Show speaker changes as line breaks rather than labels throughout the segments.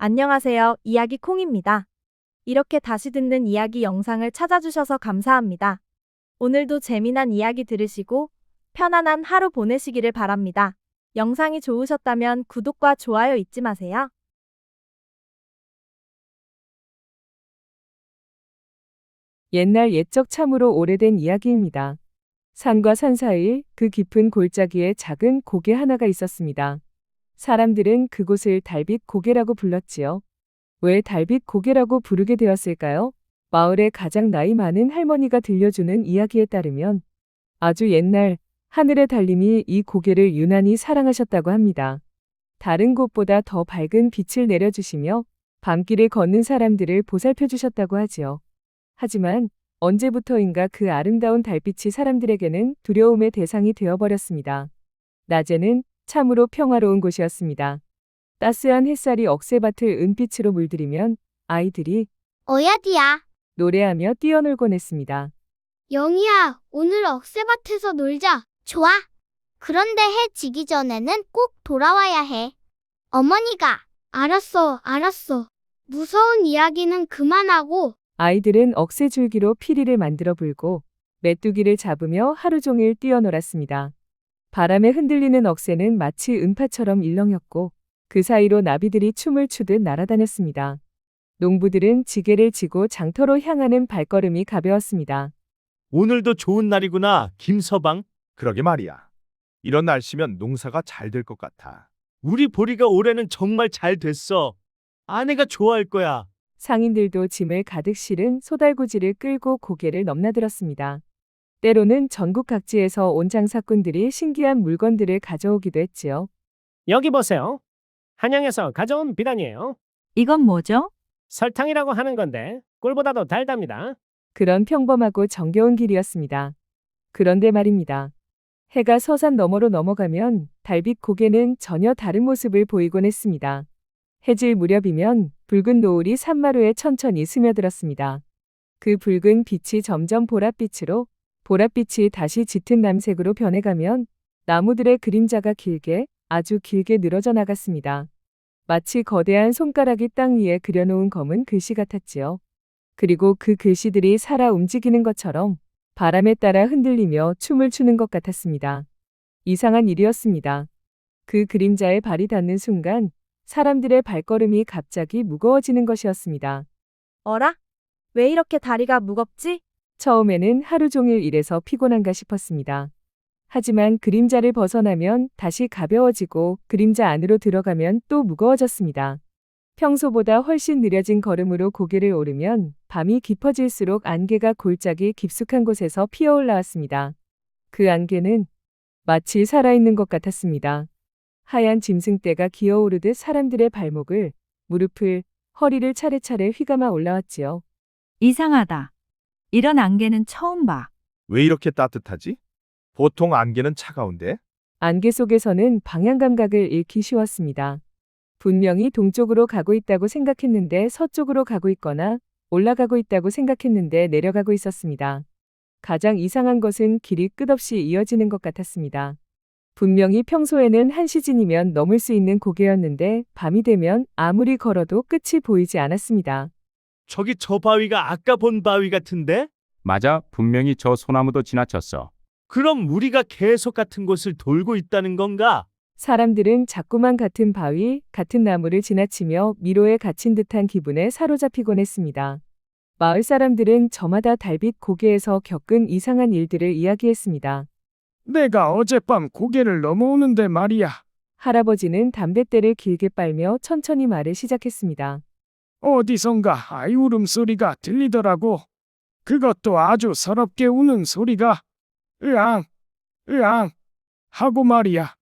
안녕하세요. 이야기 콩입니다. 이렇게 다시 듣는 이야기 영상을 찾아주셔서 감사합니다. 오늘도 재미난 이야기 들으시고 편안한 하루 보내시기를 바랍니다. 영상이 좋으셨다면 구독과 좋아요 잊지 마세요.
옛날 옛적 참으로 오래된 이야기입니다. 산과 산 사이 그 깊은 골짜기에 작은 고개 하나가 있었습니다. 사람들은 그곳을 달빛 고개라고 불렀지요. 왜 달빛 고개라고 부르게 되었을까요? 마을의 가장 나이 많은 할머니가 들려주는 이야기에 따르면 아주 옛날 하늘의 달님이 이 고개를 유난히 사랑하셨다고 합니다. 다른 곳보다 더 밝은 빛을 내려주시며 밤길을 걷는 사람들을 보살펴 주셨다고 하지요. 하지만 언제부터인가 그 아름다운 달빛이 사람들에게는 두려움의 대상이 되어버렸습니다. 낮에는 참으로 평화로운 곳이었습니다. 따스한 햇살이 억새밭을 은빛으로 물들이면 아이들이
어야디야,
노래하며 뛰어놀곤 했습니다.
영희야, 오늘 억새밭에서 놀자. 좋아. 그런데 해 지기 전에는 꼭 돌아와야 해. 어머니가. 알았어. 무서운 이야기는 그만하고.
아이들은 억새줄기로 피리를 만들어 불고 메뚜기를 잡으며 하루 종일 뛰어놀았습니다. 바람에 흔들리는 억새는 마치 음파처럼 일렁였고 그 사이로 나비들이 춤을 추듯 날아다녔습니다. 농부들은 지게를 지고 장터로 향하는 발걸음이 가벼웠습니다.
오늘도 좋은 날이구나, 김서방.
그러게 말이야. 이런 날씨면 농사가 잘 될 것 같아.
우리 보리가 올해는 정말 잘 됐어. 아내가 좋아할 거야.
상인들도 짐을 가득 실은 소달구지를 끌고 고개를 넘나들었습니다. 때로는 전국 각지에서 온 장사꾼들이 신기한 물건들을 가져오기도 했지요.
여기 보세요. 한양에서 가져온 비단이에요.
이건 뭐죠?
설탕이라고 하는 건데 꿀보다도 달답니다.
그런 평범하고 정겨운 길이었습니다. 그런데 말입니다. 해가 서산 너머로 넘어가면 달빛 고개는 전혀 다른 모습을 보이곤 했습니다. 해질 무렵이면 붉은 노을이 산마루에 천천히 스며들었습니다. 그 붉은 빛이 점점 보랏빛으로, 보랏빛이 다시 짙은 남색으로 변해가면 나무들의 그림자가 길게, 아주 길게 늘어져 나갔습니다. 마치 거대한 손가락이 땅 위에 그려놓은 검은 글씨 같았지요. 그리고 그 글씨들이 살아 움직이는 것처럼 바람에 따라 흔들리며 춤을 추는 것 같았습니다. 이상한 일이었습니다. 그 그림자에 발이 닿는 순간 사람들의 발걸음이 갑자기 무거워지는 것이었습니다.
어라? 왜 이렇게 다리가 무겁지?
처음에는 하루 종일 일해서 피곤한가 싶었습니다. 하지만 그림자를 벗어나면 다시 가벼워지고 그림자 안으로 들어가면 또 무거워졌습니다. 평소보다 훨씬 느려진 걸음으로 고개를 오르면 밤이 깊어질수록 안개가 골짜기 깊숙한 곳에서 피어올라왔습니다. 그 안개는 마치 살아있는 것 같았습니다. 하얀 짐승떼가 기어오르듯 사람들의 발목을, 무릎을, 허리를 차례차례 휘감아 올라왔지요.
이상하다. 이런 안개는 처음 봐.
왜 이렇게 따뜻하지? 보통 안개는 차가운데?
안개 속에서는 방향 감각을 잃기 쉬웠습니다. 분명히 동쪽으로 가고 있다고 생각했는데 서쪽으로 가고 있거나 올라가고 있다고 생각했는데 내려가고 있었습니다. 가장 이상한 것은 길이 끝없이 이어지는 것 같았습니다. 분명히 평소에는 한 시즌이면 넘을 수 있는 고개였는데 밤이 되면 아무리 걸어도 끝이 보이지 않았습니다.
저기 저 바위가 아까 본 바위 같은데?
맞아, 분명히 저 소나무도 지나쳤어.
그럼 우리가 계속 같은 곳을 돌고 있다는 건가?
사람들은 자꾸만 같은 바위, 같은 나무를 지나치며 미로에 갇힌 듯한 기분에 사로잡히곤 했습니다. 마을 사람들은 저마다 달빛 고개에서 겪은 이상한 일들을 이야기했습니다.
내가 어젯밤 고개를 넘어오는데 말이야.
할아버지는 담뱃대를 길게 빨며 천천히 말을 시작했습니다.
어디선가 아이 울음소리가 들리더라고. 그것도 아주 서럽게 우는 소리가 으앙, 으앙 하고 말이야.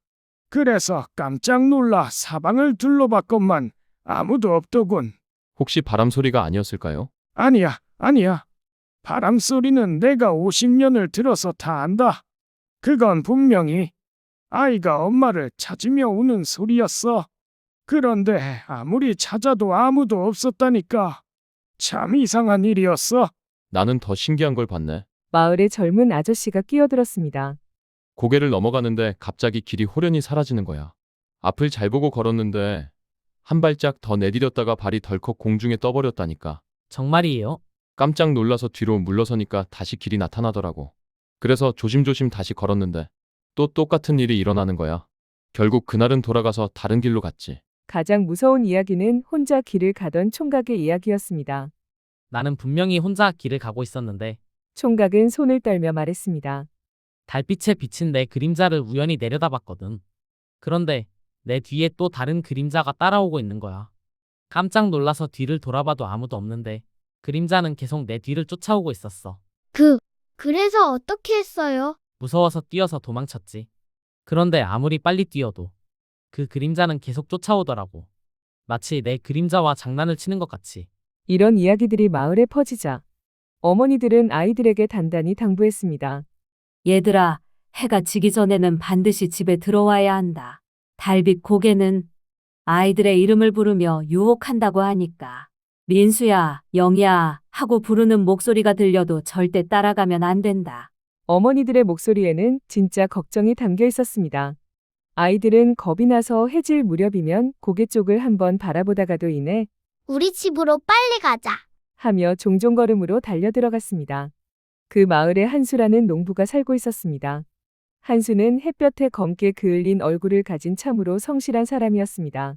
그래서 깜짝 놀라 사방을 둘러봤건만 아무도 없더군.
혹시 바람 소리가 아니었을까요?
아니야. 바람 소리는 내가 50년을 들어서 다 안다. 그건 분명히 아이가 엄마를 찾으며 우는 소리였어. 그런데 아무리 찾아도 아무도 없었다니까. 참 이상한 일이었어.
나는 더 신기한 걸 봤네.
마을의 젊은 아저씨가 끼어들었습니다.
고개를 넘어가는데 갑자기 길이 호련히 사라지는 거야. 앞을 잘 보고 걸었는데 한 발짝 더 내디뎠다가 발이 덜컥 공중에 떠버렸다니까.
정말이에요?
깜짝 놀라서 뒤로 물러서니까 다시 길이 나타나더라고. 그래서 조심조심 다시 걸었는데 또 똑같은 일이 일어나는 거야. 결국 그날은 돌아가서 다른 길로 갔지.
가장 무서운 이야기는 혼자 길을 가던 총각의 이야기였습니다.
나는 분명히 혼자 길을 가고 있었는데
총각은 손을 떨며 말했습니다.
달빛에 비친 내 그림자를 우연히 내려다봤거든. 그런데 내 뒤에 또 다른 그림자가 따라오고 있는 거야. 깜짝 놀라서 뒤를 돌아봐도 아무도 없는데 그림자는 계속 내 뒤를 쫓아오고 있었어.
그래서 어떻게 했어요?
무서워서 뛰어서 도망쳤지. 그런데 아무리 빨리 뛰어도 그 그림자는 계속 쫓아오더라고. 마치 내 그림자와 장난을 치는 것 같이.
이런 이야기들이 마을에 퍼지자 어머니들은 아이들에게 단단히 당부했습니다.
얘들아, 해가 지기 전에는 반드시 집에 들어와야 한다. 달빛 고개는 아이들의 이름을 부르며 유혹한다고 하니까. 민수야, 영희야 하고 부르는 목소리가 들려도 절대 따라가면 안 된다.
어머니들의 목소리에는 진짜 걱정이 담겨 있었습니다. 아이들은 겁이 나서 해질 무렵이면 고개 쪽을 한번 바라보다가도 이내
우리 집으로 빨리 가자.
하며 종종 걸음으로 달려들어갔습니다. 그 마을에 한수라는 농부가 살고 있었습니다. 한수는 햇볕에 검게 그을린 얼굴을 가진 참으로 성실한 사람이었습니다.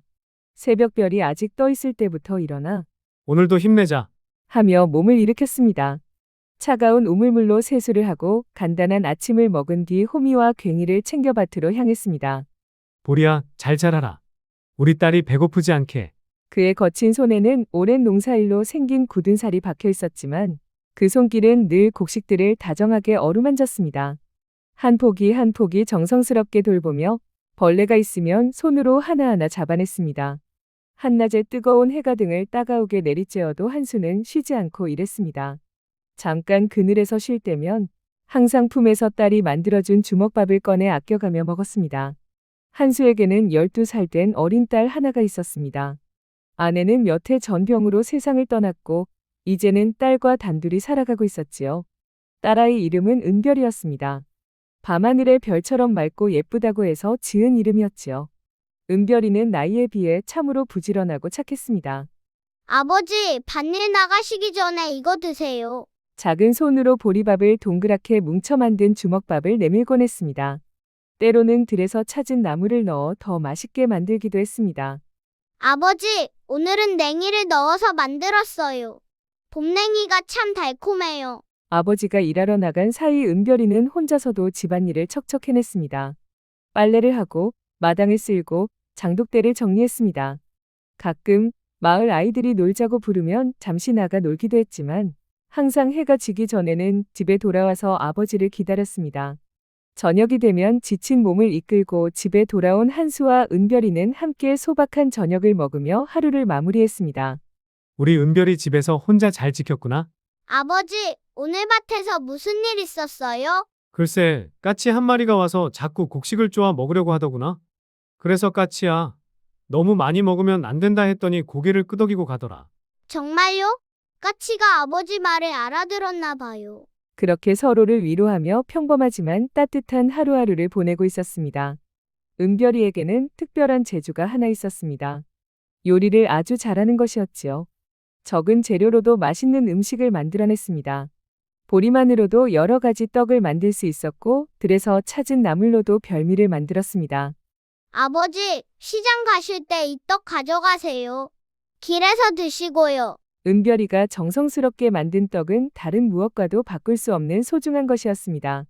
새벽별이 아직 떠 있을 때부터 일어나
오늘도 힘내자.
하며 몸을 일으켰습니다. 차가운 우물물로 세수를 하고 간단한 아침을 먹은 뒤 호미와 괭이를 챙겨 밭으로 향했습니다.
보리야, 잘 자라라. 우리 딸이 배고프지 않게.
그의 거친 손에는 오랜 농사일로 생긴 굳은 살이 박혀 있었지만 그 손길은 늘 곡식들을 다정하게 어루만졌습니다. 한 포기 한 포기 정성스럽게 돌보며 벌레가 있으면 손으로 하나하나 잡아냈습니다. 한낮에 뜨거운 해가 등을 따가우게 내리쬐어도 한수는 쉬지 않고 일했습니다. 잠깐 그늘에서 쉴 때면 항상 품에서 딸이 만들어준 주먹밥을 꺼내 아껴가며 먹었습니다. 한수에게는 12살 된 어린 딸 하나가 있었습니다. 아내는 몇 해 전 병으로 세상을 떠났고 이제는 딸과 단둘이 살아가고 있었지요. 딸아이 이름은 은별이었습니다. 밤하늘의 별처럼 맑고 예쁘다고 해서 지은 이름이었지요. 은별이는 나이에 비해 참으로 부지런하고 착했습니다.
아버지, 밭일 나가시기 전에 이거 드세요.
작은 손으로 보리밥을 동그랗게 뭉쳐 만든 주먹밥을 내밀곤 했습니다. 때로는 들에서 찾은 나물을 넣어 더 맛있게 만들기도 했습니다.
아버지, 오늘은 냉이를 넣어서 만들었어요. 봄냉이가 참 달콤해요.
아버지가 일하러 나간 사이 은별이는 혼자서도 집안일을 척척 해냈습니다. 빨래를 하고 마당을 쓸고 장독대를 정리했습니다. 가끔 마을 아이들이 놀자고 부르면 잠시 나가 놀기도 했지만 항상 해가 지기 전에는 집에 돌아와서 아버지를 기다렸습니다. 저녁이 되면 지친 몸을 이끌고 집에 돌아온 한수와 은별이는 함께 소박한 저녁을 먹으며 하루를 마무리했습니다.
우리 은별이 집에서 혼자 잘 지켰구나.
아버지, 오늘 밭에서 무슨 일 있었어요?
글쎄, 까치 한 마리가 와서 자꾸 곡식을 쪼아 먹으려고 하더구나. 그래서 까치야, 너무 많이 먹으면 안 된다 했더니 고개를 끄덕이고 가더라.
정말요? 까치가 아버지 말을 알아들었나 봐요.
그렇게 서로를 위로하며 평범하지만 따뜻한 하루하루를 보내고 있었습니다. 은별이에게는 특별한 재주가 하나 있었습니다. 요리를 아주 잘하는 것이었지요. 적은 재료로도 맛있는 음식을 만들어냈습니다. 보리만으로도 여러 가지 떡을 만들 수 있었고 들에서 찾은 나물로도 별미를 만들었습니다.
아버지, 시장 가실 때 이 떡 가져가세요. 길에서 드시고요.
은별이가 정성스럽게 만든 떡은 다른 무엇과도 바꿀 수 없는 소중한 것이었습니다.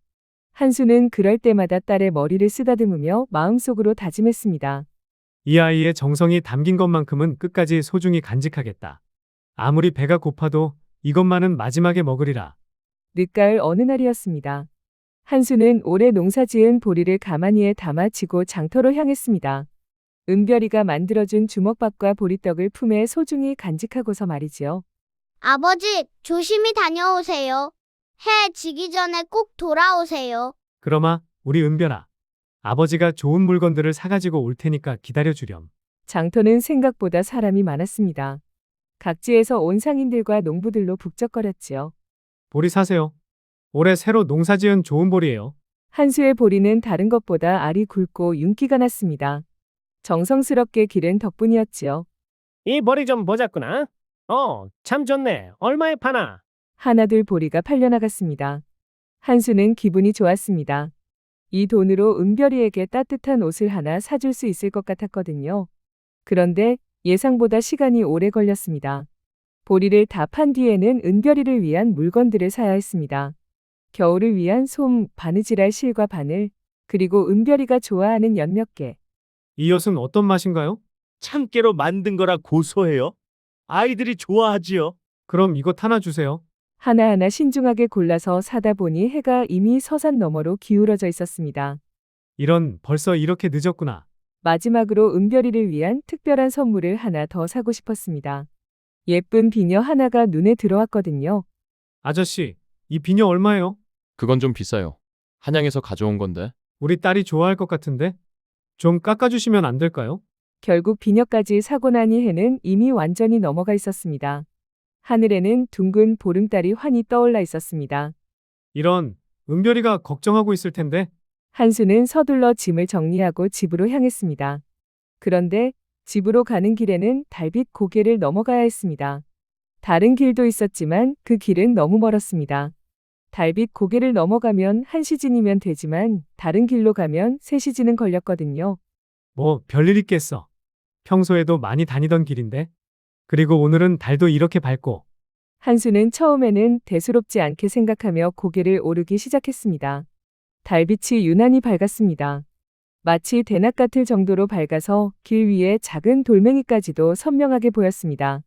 한수는 그럴 때마다 딸의 머리를 쓰다듬으며 마음속으로 다짐했습니다.
이 아이의 정성이 담긴 것만큼은 끝까지 소중히 간직하겠다. 아무리 배가 고파도 이것만은 마지막에 먹으리라.
늦가을 어느 날이었습니다. 한수는 올해 농사지은 보리를 가마니에 담아 지고 장터로 향했습니다. 은별이가 만들어준 주먹밥과 보리떡을 품에 소중히 간직하고서 말이지요.
아버지, 조심히 다녀오세요. 해 지기 전에 꼭 돌아오세요.
그러마, 우리 은별아. 아버지가 좋은 물건들을 사가지고 올 테니까 기다려주렴.
장터는 생각보다 사람이 많았습니다. 각지에서 온 상인들과 농부들로 북적거렸지요.
보리 사세요. 올해 새로 농사지은 좋은 보리예요.
한수의 보리는 다른 것보다 알이 굵고 윤기가 났습니다. 정성스럽게 기른 덕분이었지요.
이 머리 좀 보자꾸나. 참 좋네. 얼마에 파나?
하나둘 보리가 팔려나갔습니다. 한수는 기분이 좋았습니다. 이 돈으로 은별이에게 따뜻한 옷을 하나 사줄 수 있을 것 같았거든요. 그런데 예상보다 시간이 오래 걸렸습니다. 보리를 다 판 뒤에는 은별이를 위한 물건들을 사야 했습니다. 겨울을 위한 솜, 바느질할 실과 바늘, 그리고 은별이가 좋아하는 연 몇 개.
이 엿은 어떤 맛인가요?
참깨로 만든 거라 고소해요. 아이들이 좋아하지요.
그럼 이것 하나 주세요.
하나하나 신중하게 골라서 사다 보니 해가 이미 서산 너머로 기울어져 있었습니다.
이런 벌써 이렇게 늦었구나.
마지막으로 은별이를 위한 특별한 선물을 하나 더 사고 싶었습니다. 예쁜 비녀 하나가 눈에 들어왔거든요.
아저씨, 이 비녀 얼마예요?
그건 좀 비싸요. 한양에서 가져온 건데.
우리 딸이 좋아할 것 같은데? 좀 깎아주시면 안 될까요?
결국 비녀까지 사고 나니 해는 이미 완전히 넘어가 있었습니다. 하늘에는 둥근 보름달이 환히 떠올라 있었습니다.
이런, 은별이가 걱정하고 있을 텐데.
한수는 서둘러 짐을 정리하고 집으로 향했습니다. 그런데 집으로 가는 길에는 달빛 고개를 넘어가야 했습니다. 다른 길도 있었지만 그 길은 너무 멀었습니다. 달빛 고개를 넘어가면 1시즌이면 되지만 다른 길로 가면 3시즌은 걸렸거든요.
뭐 별일 있겠어. 평소에도 많이 다니던 길인데. 그리고 오늘은 달도 이렇게 밝고.
한수는 처음에는 대수롭지 않게 생각하며 고개를 오르기 시작했습니다. 달빛이 유난히 밝았습니다. 마치 대낮 같을 정도로 밝아서 길 위에 작은 돌멩이까지도 선명하게 보였습니다.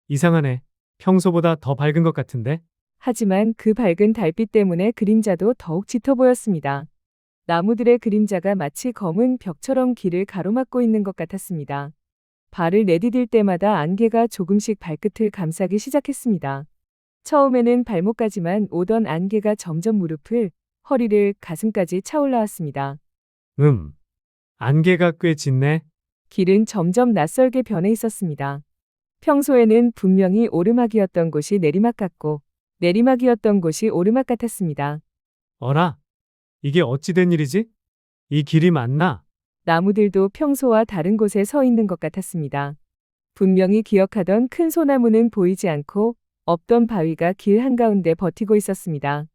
이상하네. 평소보다 더 밝은 것 같은데.
하지만 그 밝은 달빛 때문에 그림자도 더욱 짙어 보였습니다. 나무들의 그림자가 마치 검은 벽처럼 길을 가로막고 있는 것 같았습니다. 발을 내디딜 때마다 안개가 조금씩 발끝을 감싸기 시작했습니다. 처음에는 발목까지만 오던 안개가 점점 무릎을, 허리를, 가슴까지 차올라왔습니다.
안개가 꽤 짙네.
길은 점점 낯설게 변해 있었습니다. 평소에는 분명히 오르막이었던 곳이 내리막 같고, 내리막이었던 곳이 오르막 같았습니다.
어라? 이게 어찌 된 일이지? 이 길이 맞나?
나무들도 평소와 다른 곳에 서 있는 것 같았습니다. 분명히 기억하던 큰 소나무는 보이지 않고 없던 바위가 길 한가운데 버티고 있었습니다.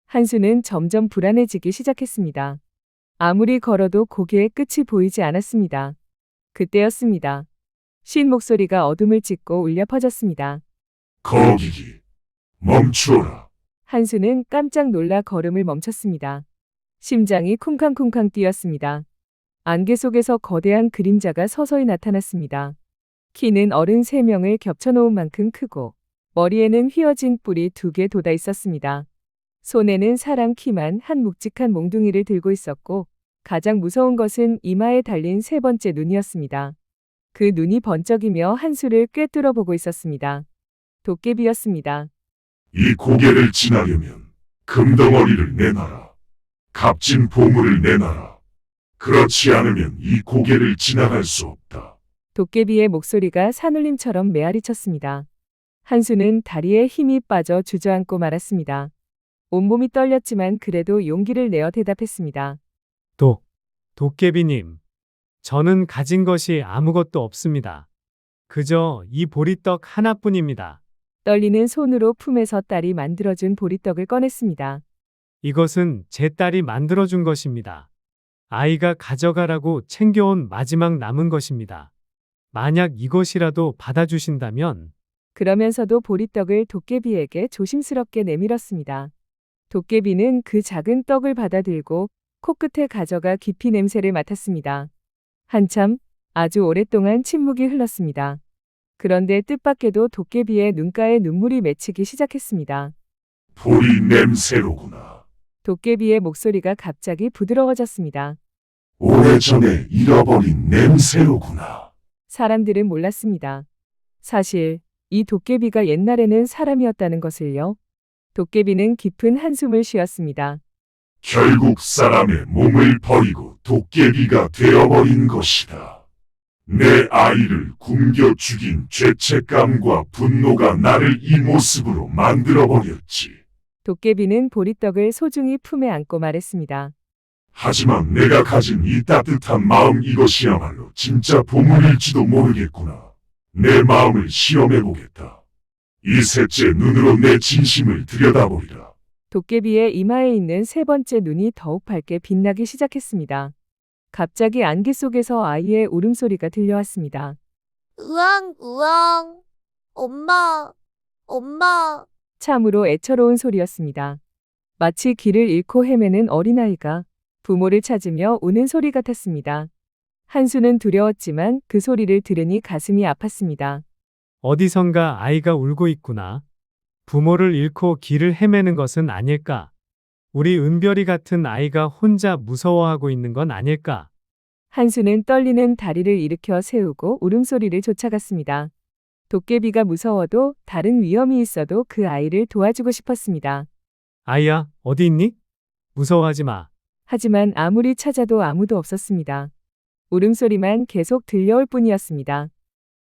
한수는 점점 불안해지기 시작했습니다. 아무리 걸어도 고개의 끝이 보이지 않았습니다. 그때였습니다. 쉰 목소리가 어둠을 찢고 울려 퍼졌습니다.
거기기, 멈추어라.
한수는 깜짝 놀라 걸음을 멈췄습니다. 심장이 쿵쾅쿵쾅 뛰었습니다. 안개 속에서 거대한 그림자가 서서히 나타났습니다. 키는 어른 3명을 겹쳐놓은 만큼 크고 머리에는 휘어진 뿔이 2개 돋아 있었습니다. 손에는 사람 키만 한 묵직한 몽둥이를 들고 있었고 가장 무서운 것은 이마에 달린 3번째 눈이었습니다. 그 눈이 번쩍이며 한수를 꿰뚫어 보고 있었습니다. 도깨비였습니다.
이 고개를 지나려면 금덩어리를 내놔라. 값진 보물을 내놔라. 그렇지 않으면 이 고개를 지나갈 수 없다.
도깨비의 목소리가 산울림처럼 메아리쳤습니다. 한수는 다리에 힘이 빠져 주저앉고 말았습니다. 온몸이 떨렸지만 그래도 용기를 내어 대답했습니다.
도깨비님. 저는 가진 것이 아무것도 없습니다. 그저 이 보리떡 하나뿐입니다.
떨리는 손으로 품에서 딸이 만들어준 보리떡을 꺼냈습니다.
이것은 제 딸이 만들어준 것입니다. 아이가 가져가라고 챙겨온 마지막 남은 것입니다. 만약 이것이라도 받아주신다면.
그러면서도 보리떡을 도깨비에게 조심스럽게 내밀었습니다. 도깨비는 그 작은 떡을 받아들고 코끝에 가져가 깊이 냄새를 맡았습니다. 한참, 아주 오랫동안 침묵이 흘렀습니다. 그런데 뜻밖에도 도깨비의 눈가에 눈물이 맺히기 시작했습니다.
보리 냄새로구나.
도깨비의 목소리가 갑자기 부드러워졌습니다.
오래전에 잃어버린 냄새로구나.
사람들은 몰랐습니다. 사실 이 도깨비가 옛날에는 사람이었다는 것을요. 도깨비는 깊은 한숨을 쉬었습니다.
결국 사람의 몸을 버리고 도깨비가 되어버린 것이다. 내 아이를 굶겨 죽인 죄책감과 분노가 나를 이 모습으로 만들어버렸지.
도깨비는 보리떡을 소중히 품에 안고 말했습니다.
하지만 내가 가진 이 따뜻한 마음, 이것이야말로 진짜 보물일지도 모르겠구나. 내 마음을 시험해 보겠다. 이 셋째 눈으로 내 진심을 들여다보리라.
도깨비의 이마에 있는 세 번째 눈이 더욱 밝게 빛나기 시작했습니다. 갑자기 안개 속에서 아이의 울음소리가 들려왔습니다.
우왕, 우왕. 엄마, 엄마.
참으로 애처로운 소리였습니다. 마치 길을 잃고 헤매는 어린아이가 부모를 찾으며 우는 소리 같았습니다. 한수는 두려웠지만 그 소리를 들으니 가슴이 아팠습니다.
어디선가 아이가 울고 있구나. 부모를 잃고 길을 헤매는 것은 아닐까? 우리 은별이 같은 아이가 혼자 무서워하고 있는 건 아닐까?
한수는 떨리는 다리를 일으켜 세우고 울음소리를 쫓아갔습니다. 도깨비가 무서워도 다른 위험이 있어도 그 아이를 도와주고 싶었습니다.
아이야, 어디 있니? 무서워하지 마.
하지만 아무리 찾아도 아무도 없었습니다. 울음소리만 계속 들려올 뿐이었습니다.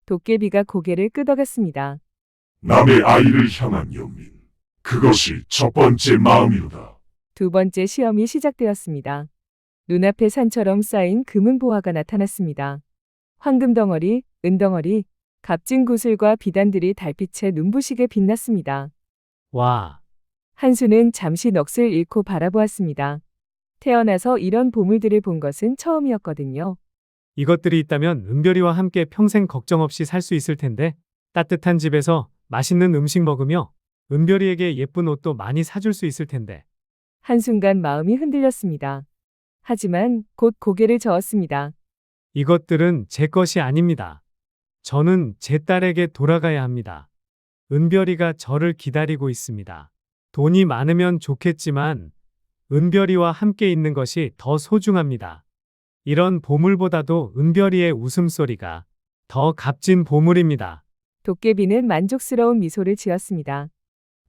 도깨비가 고개를 끄덕였습니다.
남의 아이를 향한 연민. 그것이 첫 번째 마음이로다.
두 번째 시험이 시작되었습니다. 눈앞에 산처럼 쌓인 금은 보화가 나타났습니다. 황금 덩어리, 은 덩어리, 값진 구슬과 비단들이 달빛에 눈부시게 빛났습니다.
와,
한수는 잠시 넋을 잃고 바라보았습니다. 태어나서 이런 보물들을 본 것은 처음이었거든요.
이것들이 있다면 은별이와 함께 평생 걱정 없이 살 수 있을 텐데 따뜻한 집에서 맛있는 음식 먹으며 은별이에게 예쁜 옷도 많이 사줄 수 있을 텐데.
한순간 마음이 흔들렸습니다. 하지만 곧 고개를 저었습니다.
이것들은 제 것이 아닙니다. 저는 제 딸에게 돌아가야 합니다. 은별이가 저를 기다리고 있습니다. 돈이 많으면 좋겠지만 은별이와 함께 있는 것이 더 소중합니다. 이런 보물보다도 은별이의 웃음소리가 더 값진 보물입니다.
도깨비는 만족스러운 미소를 지었습니다.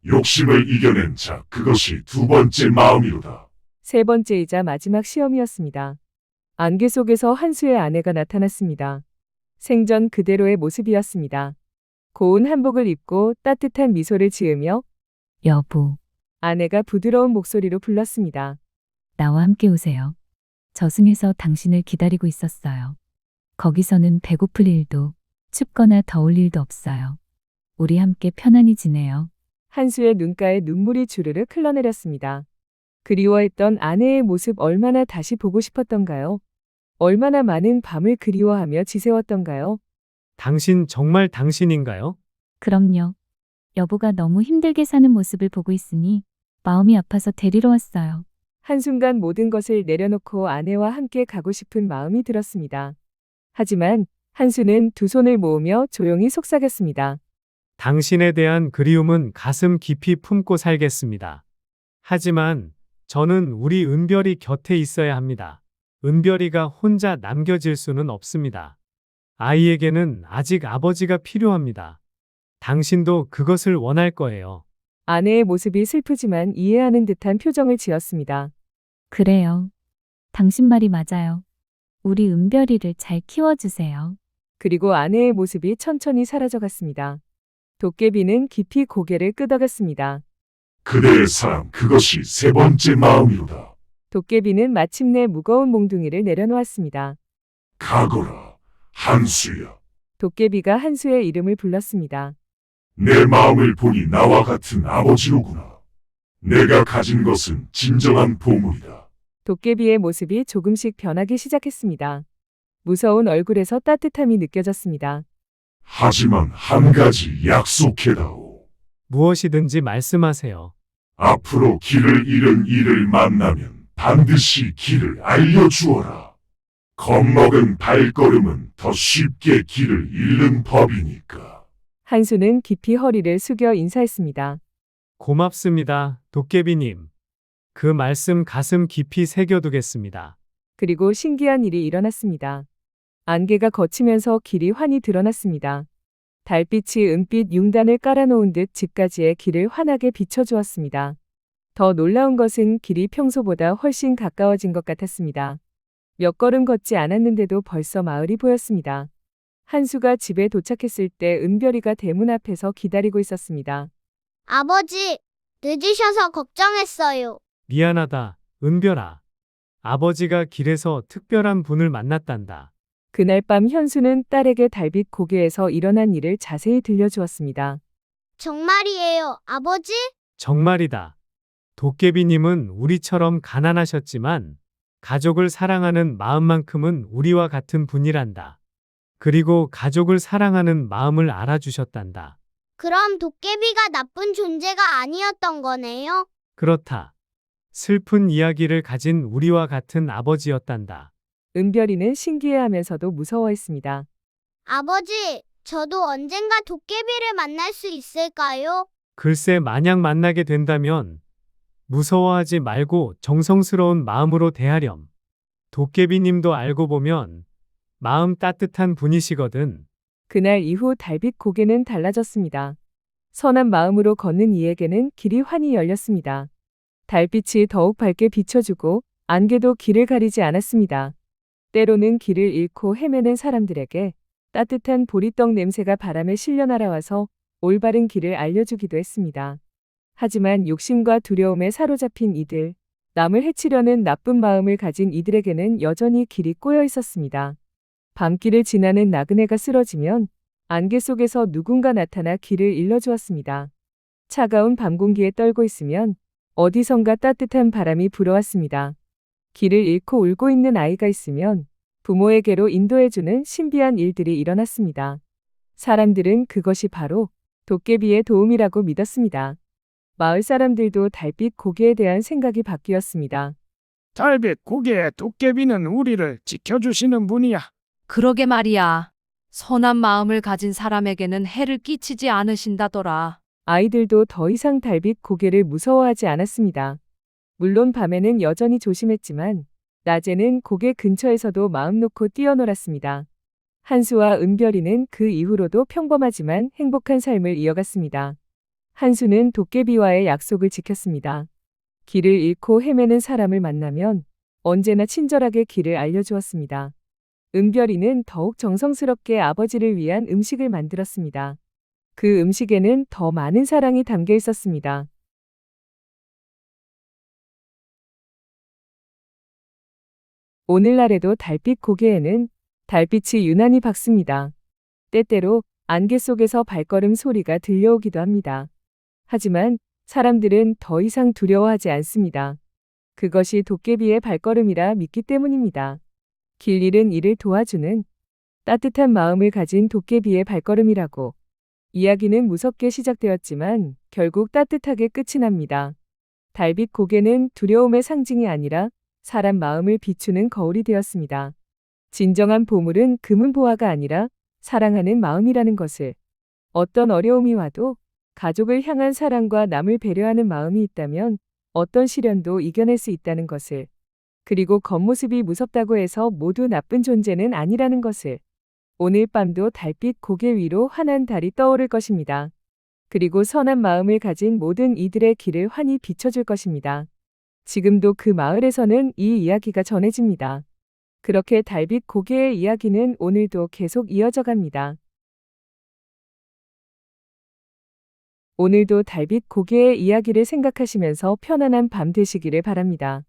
욕심을 이겨낸 자, 그것이 두 번째 마음이로다.
세 번째이자 마지막 시험이었습니다. 안개 속에서 한수의 아내가 나타났습니다. 생전 그대로의 모습이었습니다. 고운 한복을 입고 따뜻한 미소를 지으며
여보,
아내가 부드러운 목소리로 불렀습니다.
나와 함께 오세요. 저승에서 당신을 기다리고 있었어요. 거기서는 배고플 일도 춥거나 더울 일도 없어요. 우리 함께 편안히 지내요.
한수의 눈가에 눈물이 주르르 흘러내렸습니다. 그리워했던 아내의 모습 얼마나 다시 보고 싶었던가요? 얼마나 많은 밤을 그리워하며 지새웠던가요?
당신 정말 당신인가요?
그럼요. 여보가 너무 힘들게 사는 모습을 보고 있으니 마음이 아파서 데리러 왔어요.
한순간 모든 것을 내려놓고 아내와 함께 가고 싶은 마음이 들었습니다. 하지만 한수는 두 손을 모으며 조용히 속삭였습니다.
당신에 대한 그리움은 가슴 깊이 품고 살겠습니다. 하지만 저는 우리 은별이 곁에 있어야 합니다. 은별이가 혼자 남겨질 수는 없습니다. 아이에게는 아직 아버지가 필요합니다. 당신도 그것을 원할 거예요.
아내의 모습이 슬프지만 이해하는 듯한 표정을 지었습니다.
그래요. 당신 말이 맞아요. 우리 은별이를 잘 키워주세요.
그리고 아내의 모습이 천천히 사라져갔습니다. 도깨비는 깊이 고개를 끄덕였습니다.
그대의 사랑, 그것이 세 번째 마음이로다.
도깨비는 마침내 무거운 몽둥이를 내려놓았습니다.
가거라, 한수야.
도깨비가 한수의 이름을 불렀습니다.
내 마음을 보니 나와 같은 아버지로구나. 내가 가진 것은 진정한 보물이다.
도깨비의 모습이 조금씩 변하기 시작했습니다. 무서운 얼굴에서 따뜻함이 느껴졌습니다.
하지만 한 가지 약속해다오.
무엇이든지 말씀하세요.
앞으로 길을 잃은 이를 만나면 반드시 길을 알려주어라. 겁먹은 발걸음은 더 쉽게 길을 잃는 법이니까.
한수는 깊이 허리를 숙여 인사했습니다.
고맙습니다, 도깨비님. 그 말씀 가슴 깊이 새겨두겠습니다.
그리고 신기한 일이 일어났습니다. 안개가 걷히면서 길이 환히 드러났습니다. 달빛이 은빛 융단을 깔아놓은 듯 집까지의 길을 환하게 비춰주었습니다. 더 놀라운 것은 길이 평소보다 훨씬 가까워진 것 같았습니다. 몇 걸음 걷지 않았는데도 벌써 마을이 보였습니다. 한수가 집에 도착했을 때 은별이가 대문 앞에서 기다리고 있었습니다.
아버지, 늦으셔서 걱정했어요.
미안하다, 은별아. 아버지가 길에서 특별한 분을 만났단다.
그날 밤 현수는 딸에게 달빛 고개에서 일어난 일을 자세히 들려주었습니다.
정말이에요, 아버지?
정말이다. 도깨비님은 우리처럼 가난하셨지만 가족을 사랑하는 마음만큼은 우리와 같은 분이란다. 그리고 가족을 사랑하는 마음을 알아주셨단다.
그럼 도깨비가 나쁜 존재가 아니었던 거네요?
그렇다. 슬픈 이야기를 가진 우리와 같은 아버지였단다.
은별이는 신기해하면서도 무서워했습니다.
아버지, 저도 언젠가 도깨비를 만날 수 있을까요?
글쎄 만약 만나게 된다면 무서워하지 말고 정성스러운 마음으로 대하렴. 도깨비님도 알고 보면 마음 따뜻한 분이시거든.
그날 이후 달빛 고개는 달라졌습니다. 선한 마음으로 걷는 이에게는 길이 환히 열렸습니다. 달빛이 더욱 밝게 비춰주고 안개도 길을 가리지 않았습니다. 때로는 길을 잃고 헤매는 사람들에게 따뜻한 보리떡 냄새가 바람에 실려 날아와서 올바른 길을 알려주기도 했습니다. 하지만 욕심과 두려움에 사로잡힌 이들, 남을 해치려는 나쁜 마음을 가진 이들에게는 여전히 길이 꼬여 있었습니다. 밤길을 지나는 나그네가 쓰러지면 안개 속에서 누군가 나타나 길을 일러주었습니다. 차가운 밤 공기에 떨고 있으면 어디선가 따뜻한 바람이 불어왔습니다. 길을 잃고 울고 있는 아이가 있으면 부모에게로 인도해주는 신비한 일들이 일어났습니다. 사람들은 그것이 바로 도깨비의 도움이라고 믿었습니다. 마을 사람들도 달빛 고개에 대한 생각이 바뀌었습니다.
달빛 고개의 도깨비는 우리를 지켜주시는 분이야.
그러게 말이야. 선한 마음을 가진 사람에게는 해를 끼치지 않으신다더라.
아이들도 더 이상 달빛 고개를 무서워하지 않았습니다. 물론 밤에는 여전히 조심했지만 낮에는 고개 근처에서도 마음 놓고 뛰어놀았습니다. 한수와 은별이는 그 이후로도 평범하지만 행복한 삶을 이어갔습니다. 한수는 도깨비와의 약속을 지켰습니다. 길을 잃고 헤매는 사람을 만나면 언제나 친절하게 길을 알려주었습니다. 은별이는 더욱 정성스럽게 아버지를 위한 음식을 만들었습니다. 그 음식에는 더 많은 사랑이 담겨 있었습니다. 오늘날에도 달빛 고개에는 달빛이 유난히 밝습니다. 때때로 안개 속에서 발걸음 소리가 들려오기도 합니다. 하지만 사람들은 더 이상 두려워하지 않습니다. 그것이 도깨비의 발걸음이라 믿기 때문입니다. 길 잃은 이를 도와주는 따뜻한 마음을 가진 도깨비의 발걸음이라고. 이야기는 무섭게 시작되었지만 결국 따뜻하게 끝이 납니다. 달빛 고개는 두려움의 상징이 아니라 사람 마음을 비추는 거울이 되었습니다. 진정한 보물은 금은 보화가 아니라 사랑하는 마음이라는 것을. 어떤 어려움이 와도 가족을 향한 사랑과 남을 배려하는 마음이 있다면 어떤 시련도 이겨낼 수 있다는 것을. 그리고 겉모습이 무섭다고 해서 모두 나쁜 존재는 아니라는 것을. 오늘 밤도 달빛 고개 위로 환한 달이 떠오를 것입니다. 그리고 선한 마음을 가진 모든 이들의 길을 환히 비춰줄 것입니다. 지금도 그 마을에서는 이 이야기가 전해집니다. 그렇게 달빛 고개의 이야기는 오늘도 계속 이어져 갑니다. 오늘도 달빛 고개의 이야기를 생각하시면서 편안한 밤 되시기를 바랍니다.